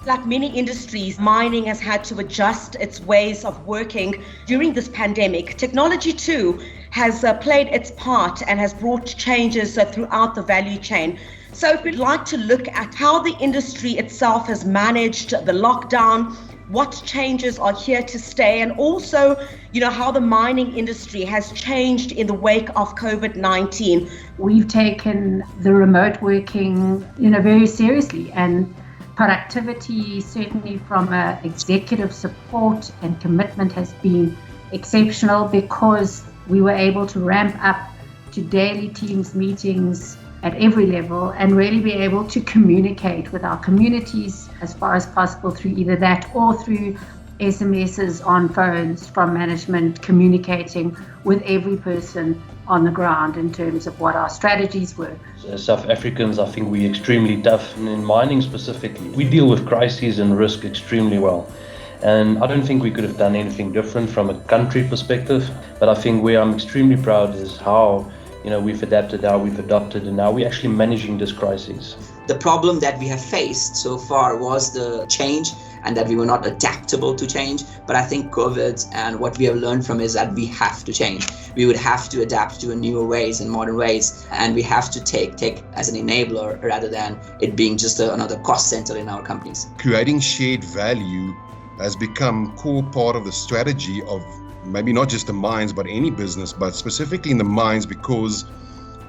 Like many industries, mining has had to adjust its ways of working during this pandemic. Technology too has played its part and has brought changes throughout the value chain. So we'd like to look at how the industry itself has managed the lockdown, what changes are here to stay, and also, how the mining industry has changed in the wake of COVID-19. We've taken the remote working, very seriously, and productivity, certainly from executive support and commitment, has been exceptional because we were able to ramp up to daily Teams meetings at every level and really be able to communicate with our communities as far as possible through either that or through SMSs on phones from management, communicating with every person on the ground in terms of what our strategies were. As South Africans, I think we're extremely tough, and in mining specifically, we deal with crises and risk extremely well. And I don't think we could have done anything different from a country perspective, but I think where I'm extremely proud is how we've adapted, how we've adopted, and now we're actually managing this crisis. The problem that we have faced so far was the change and that we were not adaptable to change. But I think COVID and what we have learned from is that we have to change. We would have to adapt to newer ways and modern ways, and we have to take tech as an enabler rather than it being just another cost center in our companies. Creating shared value has become core part of the strategy of maybe not just the mines, but any business, but specifically in the mines, because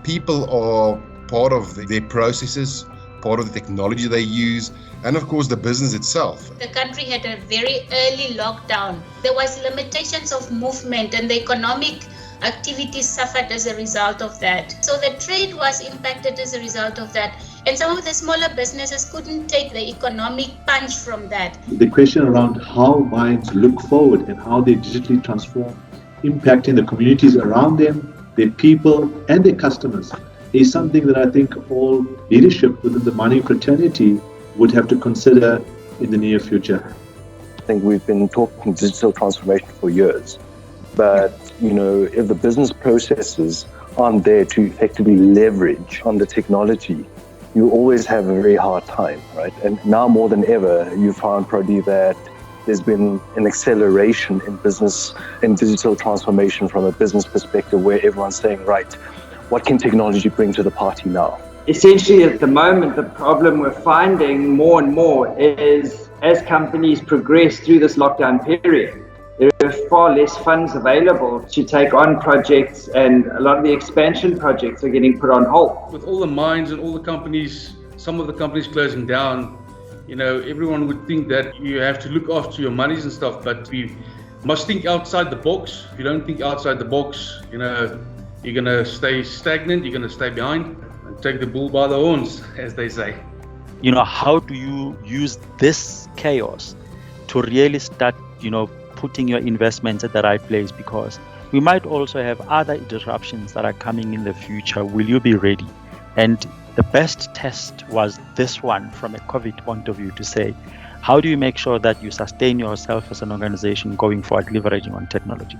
people are part of their processes, part of the technology they use, and of course the business itself. The country had a very early lockdown. There was limitations of movement and the economic activities suffered as a result of that. So the trade was impacted as a result of that. And some of the smaller businesses couldn't take the economic punch from that. The question around how mines look forward and how they digitally transform, impacting the communities around them, their people and their customers, is something that I think all leadership within the mining fraternity would have to consider in the near future. I think we've been talking digital transformation for years, but if the business processes aren't there to effectively leverage on the technology, you always have a very hard time, right? And now more than ever, you found probably that there's been an acceleration in business and digital transformation from a business perspective where everyone's saying, right, what can technology bring to the party now? Essentially, at the moment, the problem we're finding more and more is as companies progress through this lockdown period, there are far less funds available to take on projects, and a lot of the expansion projects are getting put on hold. With all the mines and all the companies, some of the companies closing down, everyone would think that you have to look after your monies and stuff, but we must think outside the box. If you don't think outside the box, you're going to stay stagnant, you're going to stay behind and take the bull by the horns, as they say. How do you use this chaos to really start, putting your investments at the right place? Because we might also have other disruptions that are coming in the future. Will you be ready? And the best test was this one from a COVID point of view to say, how do you make sure that you sustain yourself as an organization going forward, leveraging on technology?